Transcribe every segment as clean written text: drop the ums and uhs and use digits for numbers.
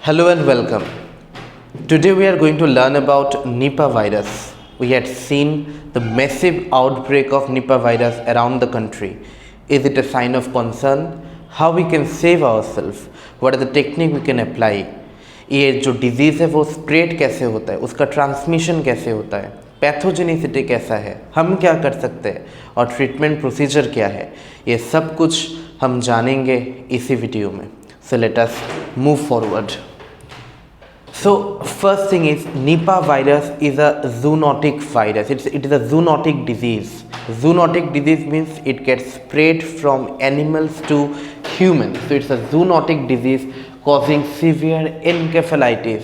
Hello and welcome. Today we are going to learn about Nipah virus. We had seen the massive outbreak of Nipah virus around the country. Is it a sign of concern? How we can save ourselves? What are the technique we can apply? ये जो disease है वो spread कैसे होता है, उसका transmission कैसे होता है, पैथोजेनिसिटी कैसा है, हम क्या कर सकते हैं और ट्रीटमेंट प्रोसीजर क्या है, ये सब कुछ हम जानेंगे इसी वीडियो में. So let us move forward. So first thing is Nipah virus is a zoonotic virus. It is a zoonotic disease. Zoonotic disease means it gets spread from animals to humans. So it's a zoonotic disease causing severe encephalitis.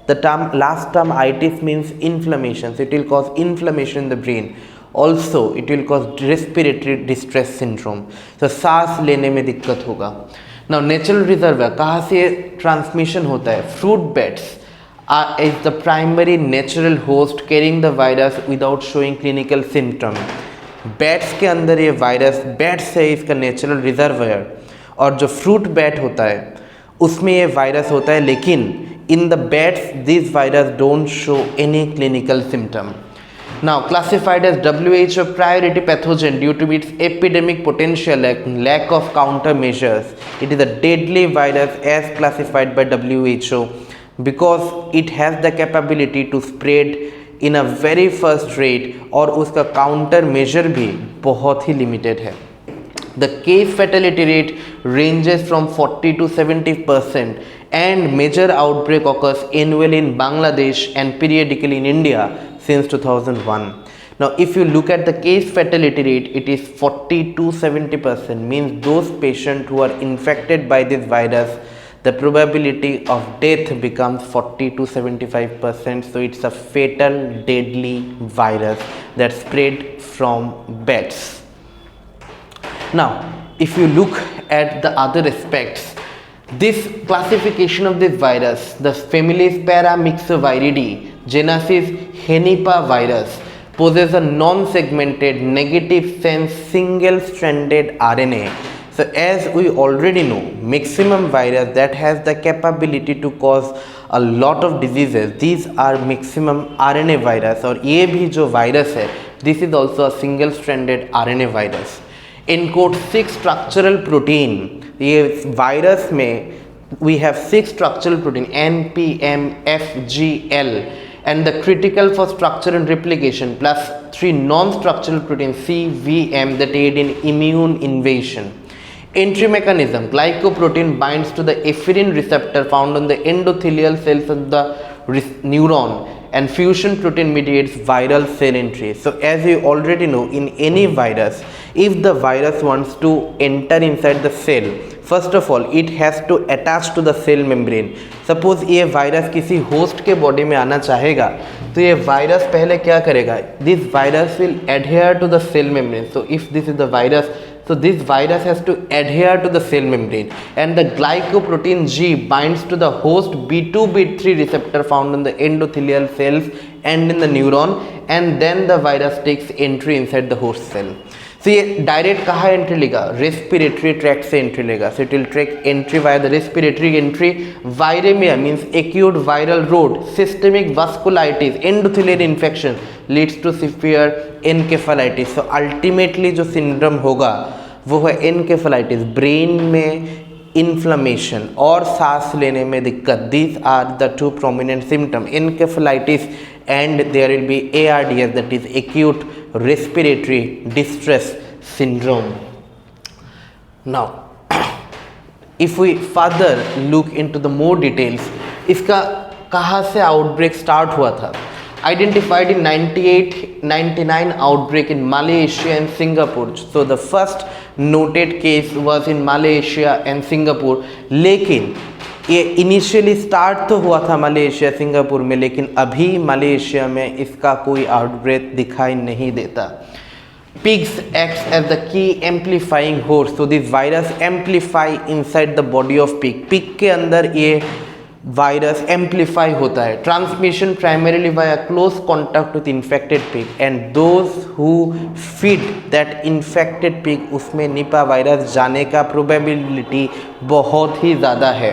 The last term itis means inflammation. So it will cause inflammation in the brain. Also it will cause respiratory distress syndrome. So सांस लेने में दिक्कत होगा. Now natural reservoir कहाँ से transmission होता है? Fruit bats is the primary natural host carrying the virus without showing clinical symptom. Bats के अंदर ये वायरस, बैट्स है इसका नेचुरल रिजर्वायर, और जो फ्रूट बैट होता है उसमें ये वायरस होता है, लेकिन in the bats this virus don't show any clinical symptom. Now classified as WHO priority pathogen due to its epidemic potential and lack of countermeasures. It is a deadly virus as classified by WHO because it has the capability to spread in a very first rate और उसका counter measure भी बहुत ही limited है. The case fatality rate ranges from 40 to 70% and major outbreak occurs annually in Bangladesh and periodically in India since 2001. Now if you look at the case fatality rate, it is 40 to 70%, means those patients who are infected by this virus, the probability of death becomes 40 to 75%. So it's a fatal deadly virus that spread from bats. Now if you look at the other aspects, this classification of this virus, the family is Paramyxoviridae, genus is Nipah virus, poses a non-segmented negative sense single-stranded RNA. So as we already know, maximum virus that has the capability to cause a lot of diseases, these are maximum RNA virus, और ये भी जो virus है, this is also a single-stranded RNA virus. Encode 6 structural protein. ये virus में we have 6 structural protein N, P, M, F, G, L, and the critical for structure and replication plus 3 non-structural protein C, V, M that aid in immune invasion. Entry mechanism: glycoprotein binds to the efferin receptor found on the endothelial cells of the neuron, and fusion protein mediates viral cell entry. So as you already know, in any virus, if the virus wants to enter inside the cell, first of all it has to attach to the cell membrane. Suppose ये virus किसी host के body में आना चाहेगा, तो ये virus पहले क्या करेगा? This virus will adhere to the cell membrane. So if this is the virus, so this virus has to adhere to the cell membrane, and the glycoprotein G binds to the host B2 B3 receptor found in the endothelial cells and in the neuron, and then the virus takes entry inside the host cell. So ये direct कहाँ entry लेगा? Respiratory tract से entry लेगा. So it will take entry via the respiratory entry. Viremia means acute viral road, systemic vasculitis, endothelial infection leads to severe encephalitis. So ultimately जो syndrome होगा वो है encephalitis, brain में inflammation और सांस लेने में दिक्कत. These are the 2 prominent symptoms, encephalitis and there will be ARDS, that is acute respiratory distress syndrome. Now if we further look into the more details, इसका कहाँ से आउटब्रेक स्टार्ट हुआ था? Identified in 98-99 outbreak in Malaysia and Singapore. So the first noted case was in Malaysia and Singapore. लेकिन ये initially start तो हुआ था मलेशिया सिंगापुर में, लेकिन अभी मलेशिया में इसका कोई आउटब्रेक दिखाई नहीं देता. Pigs acts as the key amplifying host. So this virus amplify inside the body of pig. Pig के अंदर ये वायरस एम्पलीफाई होता है. Transmission primarily via close contact with infected pig, and those who feed that infected pig, उसमें Nipah virus जाने का probability बहुत ही ज़्यादा है.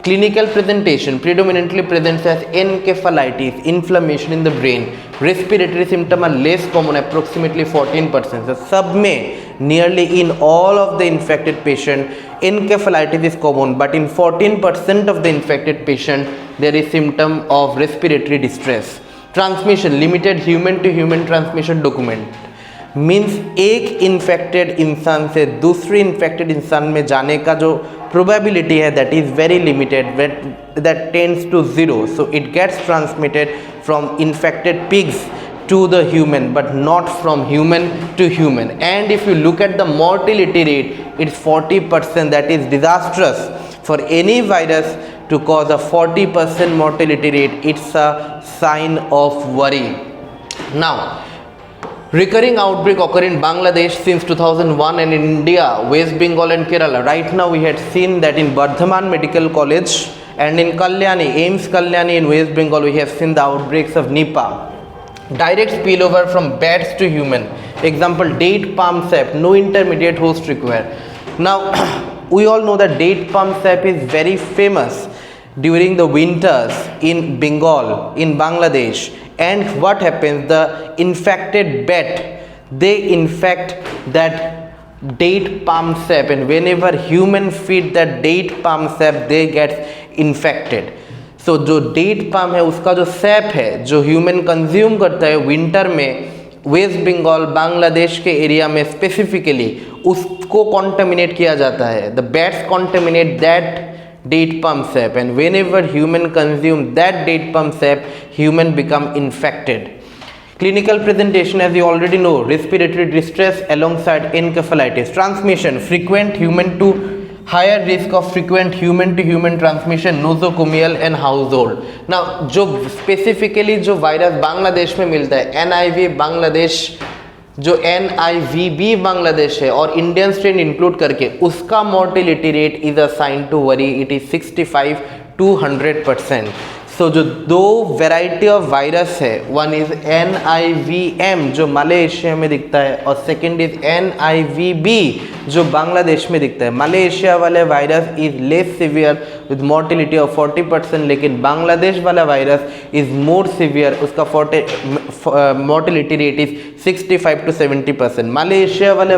Clinical presentation predominantly presents as encephalitis, inflammation in the brain. Respiratory symptoms are less common, approximately 14%. So, सब में nearly in all of the infected patient, encephalitis is common, but in 14% of the infected patient, there is symptom of respiratory distress. Transmission, limited human to human transmission document. Means एक infected इंसान से दूसरे infected इंसान में जाने का जो probability है that is very limited, that tends to zero. So it gets transmitted from infected pigs to the human but not from human to human. And if you look at the mortality rate, it's 40%. That is disastrous for any virus to cause a 40% mortality rate. It's a sign of worry. Now, recurring outbreak occur in Bangladesh since 2001 and in India, West Bengal and Kerala. Right now we had seen that in Bardhaman Medical College and in Kalyani, AIIMS Kalyani in West Bengal, we have seen the outbreaks of Nipah. Direct spillover from bats to human. Example, date palm sap, no intermediate host required. Now, we all know that date palm sap is very famous during the winters in Bengal, in Bangladesh. And what happens? The infected bat, they infect that date palm sap, and whenever human feed that date palm sap, they get infected. सो जो date palm है उसका जो SAP है जो human consume करता है winter में waste Bengal Bangladesh के एरिया में स्पेसिफिकली, उसको कॉन्टेमिनेट किया जाता है. The bats contaminate that date palm sap and whenever human consume that date palm sap human become infected. Clinical presentation, as you already know, respiratory distress alongside encephalitis. Transmission, frequent human to higher risk of frequent human to human transmission, nosocomial and household. Now, जो specifically जो virus Bangladesh में मिलता है NIV Bangladesh, जो NIVB Bangladesh है और Indian strain include करके उसका mortality rate is a sign to worry. It is 65 to 100%. सो जो दो वेराइटी ऑफ वायरस है, वन इज NIVM जो मलेशिया में दिखता है और सेकेंड इज NIVB जो बांग्लादेश में दिखता है. मलेशिया वाले virus is less severe with mortality of 40%, लेकिन बांग्लादेश वाला वायरस इज मोर सिवियर, उसका mortality rate is 65 to 70%. Malaysia वाले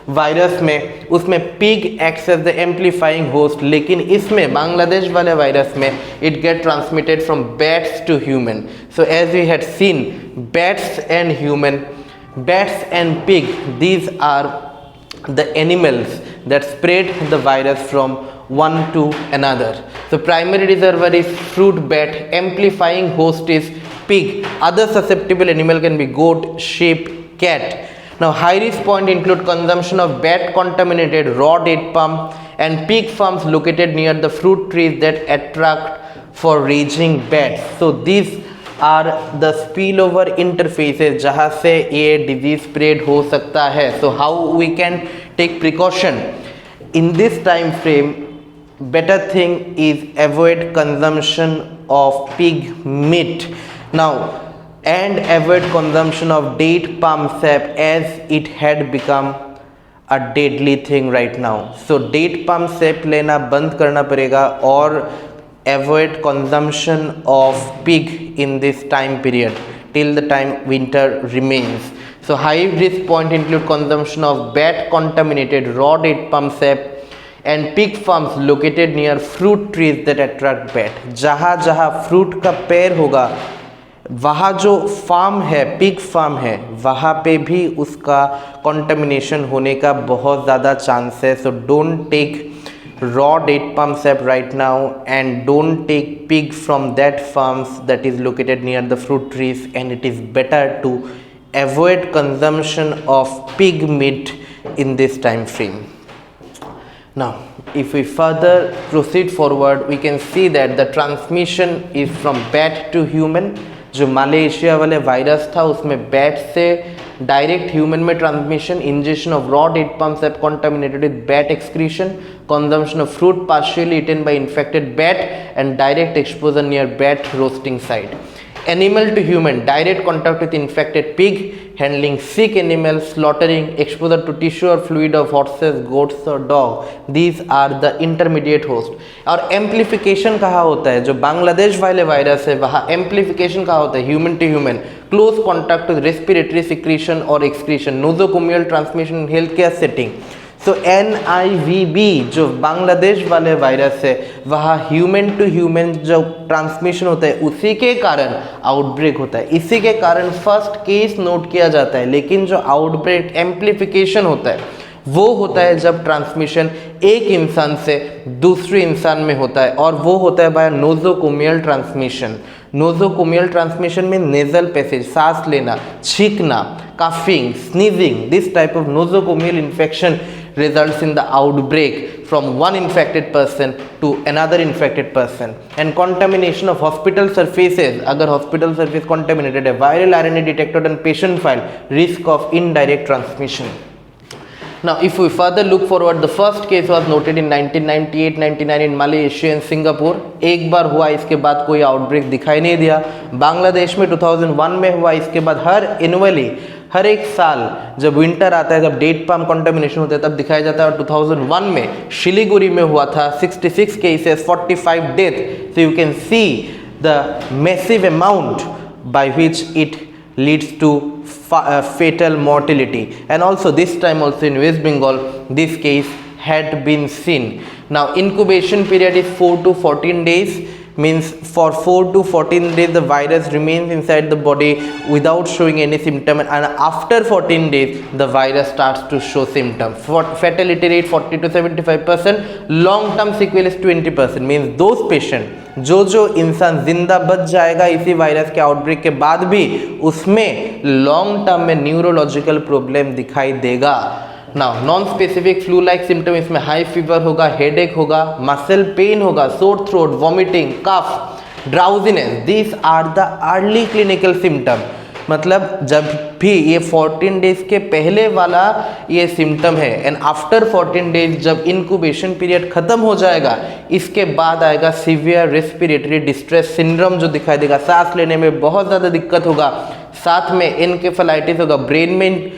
वायरस में उसमें pig acts as the amplifying host, लेकिन इसमें बांग्लादेश वाले वायरस में it get transmitted from bats to human. So as we had seen, bats and human, bats and pig, these are the animals that spread the virus from one to another. So primary reservoir is fruit bat, amplifying host is pig. Other susceptible animal can be goat, sheep, cat. Now high risk point include consumption of bat contaminated raw date palm and pig farms located near the fruit trees that attract for raging bats. So these are the spillover interfaces जहाँ से ये disease spread हो सकता है. So how we can take precaution in this time frame? Better thing is avoid consumption of pig meat now and avoid consumption of date palm sap as it had become a deadly thing right now. So date palm sap लेना बंद करना पड़ेगा और avoid consumption of pig in this time period till the time winter remains. So high risk point include consumption of bat contaminated raw date palm sap and pig farms located near fruit trees that attract bat. जहाँ जहाँ fruit का पेड़ होगा वहाँ जो farm है, pig farm है, वहाँ पे भी उसका कंटामिनेशन होने का बहुत ज़्यादा चांस है. So don't take raw date palm sap right now and don't take pig from that farms that is located near the fruit trees, and it is better to avoid consumption of pig meat in this time frame. Now if we further proceed forward, we can see that the transmission is from bat to human. जो मलेशिया वाले virus था उसमें bat से direct human में transmission, injection of raw date palm sap contaminated with bat excretion, consumption of fruit partially eaten by infected bat and direct exposure near bat roasting site. animal to human, direct contact with infected pig, handling sick animals, slaughtering, exposure to tissue or fluid of horses, goats or dog. These are the intermediate host. और amplification कहाँ होता है, जो बांग्लादेश वाले virus है वहाँ amplification कहाँ होता है, human to human, close contact with respiratory secretion और excretion, nosocomial transmission in health care setting. So NIVB जो बांग्लादेश वाले वायरस है वहाँ ह्यूमन टू ह्यूमन जो ट्रांसमिशन होता है उसी के कारण आउटब्रेक होता है, इसी के कारण फर्स्ट केस नोट किया जाता है. लेकिन जो आउटब्रेक एम्प्लीफिकेशन होता है वो होता है जब ट्रांसमिशन एक इंसान से दूसरे इंसान में होता है, और वो होता है by nosocomial transmission. Nosocomial transmission में नेजल पैसेज, सांस लेना, छींकना, coughing, sneezing, this type of nosocomial infection results in the outbreak from one infected person to another infected person. And contamination of hospital surfaces, अगर hospital surface contaminated है, viral RNA detected on patient file, risk of indirect transmission. Now if we further look forward, the first case was noted in 1998-99 in Malaysia and Singapore. एक बार हुआ, इसके बाद कोई outbreak दिखाई नहीं दिया. बांग्लादेश में 2001 में हुआ, इसके बाद हर एक साल जब विंटर आता है, जब डेट पाम कंटामिनेशन होता है तब दिखाया जाता है. और 2001 में शिलीगुड़ी में हुआ था, 66 cases, 45 death. So you can see the massive amount by which it leads to fatal mortality. And also this time also in West Bengal this case had been seen. Now incubation period is 4 to 14 days, means for 4 to 14 days the virus remains inside the body without showing any symptom, and after 14 days the virus starts to show symptoms. For fatality rate 40 to 75%, long term sequelae is 20%, means those patient जो इंसान जिंदा बच जाएगा इसी virus के outbreak के बाद भी उसमें लॉन्ग टर्म में न्यूरोलॉजिकल प्रॉब्लम दिखाई देगा. Now non specific flu like symptom, इसमें हाई फीवर होगा, हेडेक होगा, मसल पेन होगा, sore throat, vomiting, cough, drowsiness. This are the early clinical symptom. मतलब जब भी ये 14 डेज के पहले वाला ये सिम्टम है, एंड आफ्टर 14 डेज जब इंक्यूबेशन पीरियड खत्म हो जाएगा इसके बाद आएगा सीवियर रेस्पिरेटरी डिस्ट्रेस सिंड्रोम जो दिखाई देगा. सांस लेने में बहुत ज़्यादा दिक्कत होगा, साथ में एनकेफेलाइटिस होगा, ब्रेन में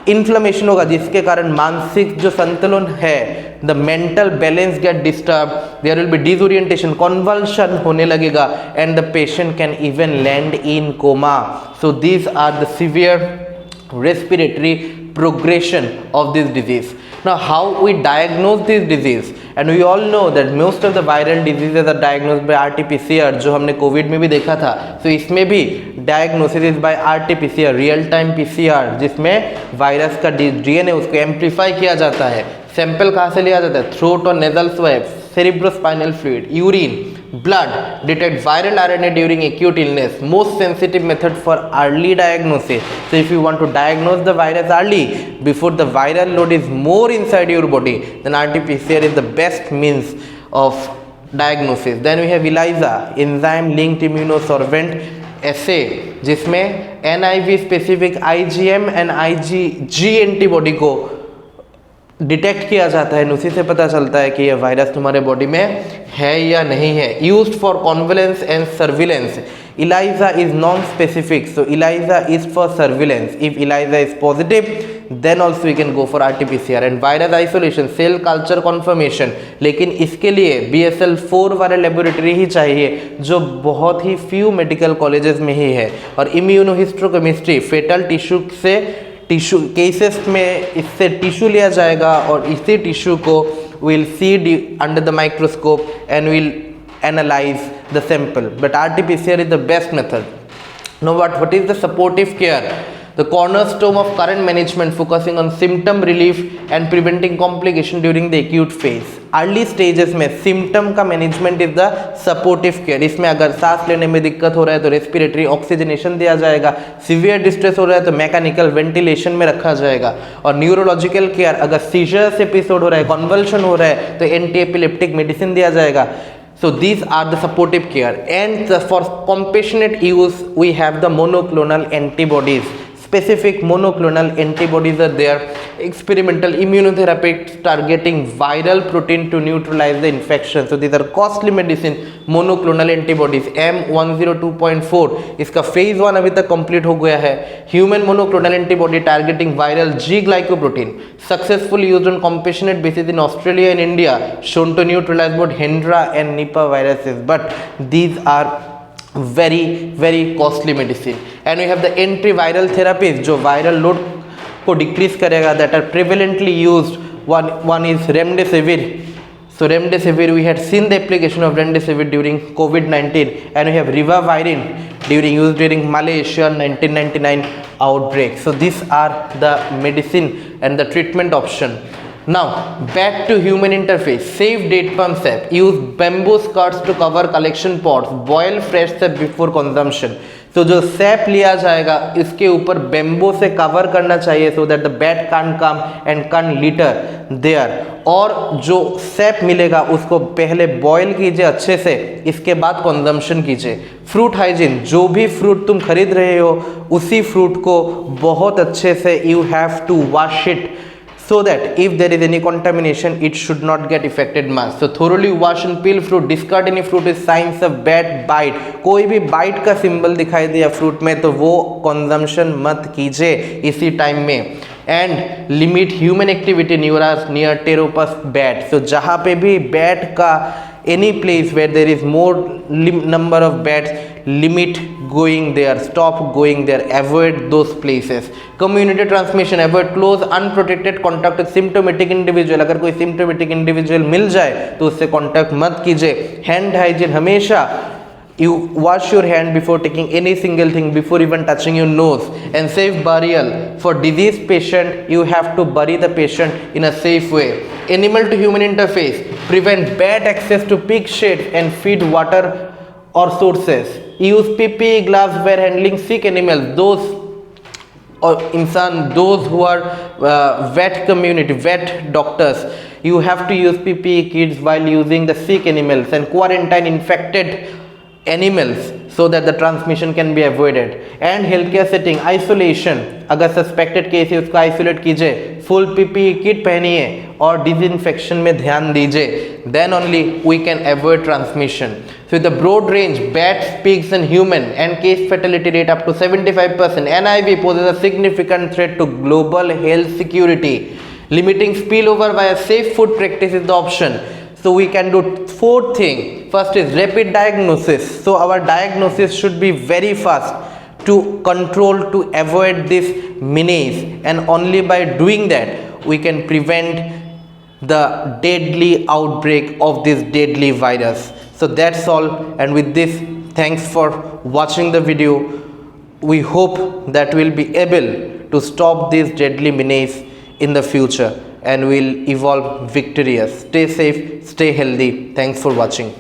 इन्फ्लेमेशन होगा जिसके कारण मानसिक जो संतुलन है, the mental balance get disturb, there will be disorientation, convulsion होने लगेगा, and the patient can even land in coma. So these are the severe respiratory progression of this disease. Now how we diagnose this disease, and we all know that most of the viral diseases are diagnosed by RT-PCR जो हमने Covid में भी देखा था. तो इसमें भी diagnosis is by RT-PCR, real time PCR, जिसमें वायरस का DNA उसको एम्पलीफाई किया जाता है. सैंपल कहाँ से लिया जाता है, थ्रोट और nasal swab, cerebrospinal fluid, urine, blood, detect viral RNA during acute illness. Most sensitive method for early diagnosis. So if you want to diagnose the virus early, before the viral load is more inside your body, then RT-PCR is the best means of diagnosis. Then we have ELISA, enzyme linked immunosorbent assay, जिसमें NIV specific IgM and IgG antibody को detect किया जाता है, उसी से पता चलता है कि यह वायरस तुम्हारे बॉडी में है या नहीं है. Used for convalescence and surveillance. ELISA is non specific, so ELISA is for surveillance. If ELISA is positive then also you can go for RT-PCR. And virus isolation, cell culture confirmation, लेकिन इसके लिए BSL-4 वाले laboratory ही चाहिए जो बहुत ही few medical colleges में ही है. और इम्यूनोहिस्टोकेमिस्ट्री, फेटल टिश्यू से टिश्यू केसेस में इससे टिश्यू लिया जाएगा और इसी टिश्यू को will see under the microscope and will analyse the sample. But RT-PCR is the best method. No what is the supportive care? The cornerstone of current management focusing on symptom relief and preventing complication during the acute phase. Early stages में symptom का management is the supportive care. इसमें अगर सांस लेने में दिक्कत हो रहा है तो रेस्पिरेटरी ऑक्सीजनेशन दिया जाएगा, सीवियर डिस्ट्रेस हो रहा है तो मैकेनिकल वेंटिलेशन में रखा जाएगा. और न्यूरोलॉजिकल केयर, अगर सीजर्स एपिसोड हो रहा है, कन्वल्शन हो रहा है तो एंटी एपिलेप्टिक मेडिसिन दिया जाएगा. So these are the supportive care. And for compassionate use we have the monoclonal antibodies specific monoclonal antibodies are there. Experimental immunotherapy targeting viral protein to neutralize the infection. So these are costly medicine. monoclonal antibodies M102.4 इसका phase 1 अभी तक complete हो गया है. Human monoclonal antibody targeting viral G glycoprotein successfully used on compassionate basis in Australia and India, shown to neutralize both Hendra and Nipah viruses. But these are very costly medicine. And we have the antiviral therapies जो viral load को decrease करेगा, that are prevalently used. One is remdesivir. So remdesivir, we had seen the application of remdesivir during COVID-19, and we have ribavirin used during Malaysia 1999 outbreak. So these are the medicine and the treatment option. Now back to human interface. Safe date palm sap. Use bamboo skirts to cover collection pots. Boil fresh sap before consumption. तो जो SAP लिया जाएगा इसके ऊपर bamboo से cover करना चाहिए, so that the bat can come and can litter there. और जो सैप मिलेगा उसको पहले बॉयल कीजिए अच्छे से, इसके बाद कंजम्पशन कीजिए. फ्रूट हाइजीन, जो भी फ्रूट तुम खरीद रहे हो उसी फ्रूट को बहुत अच्छे से you have to wash it, so that if there is any contamination it should not get affected much. So thoroughly wash and peel fruit. Discard any fruit with signs of bad bite. कोई भी bite का symbol दिखाई दिया fruit में तो वो consumption मत कीजिए इसी टाइम में. And limit human activity near Pteropus bat. तो जहाँ पे भी बैट का any place where there is more number of bats, limit going there, stop going there, avoid those places. Community transmission, avoid close unprotected contact with symptomatic individual. अगर कोई symptomatic individual मिल जाए तो उससे contact मत कीजिए. Hand hygiene, हमेशा you wash your hand before taking any single thing, before even touching your nose. And safe burial. For diseased patient you have to bury the patient in a safe way. Animal to human interface, prevent bad access to pig sheds and feed water or sources. Use PPE gloves where handling sick animals. Those those who are vet community, vet doctors, you have to use PPE kits while using the sick animals, and quarantine infected animals so that the transmission can be avoided. And healthcare setting, isolation, अगर suspected case है उसको isolate कीजिए, full PPE kit पहनिए और disinfection में ध्यान दीजिए. Then only we can avoid transmission. So the broad range, bats, pigs and human, and case fatality rate up to 75%. NIV poses a significant threat to global health security. Limiting spillover via safe food practice is the option. So we can do 4 things. First is rapid diagnosis. So our diagnosis should be very fast to control, to avoid this menace, and only by doing that we can prevent the deadly outbreak of this deadly virus. So that's all, and with this, thanks for watching the video. We hope that we'll be able to stop this deadly menace in the future and will evolve victorious. Stay safe, stay healthy. Thanks for watching.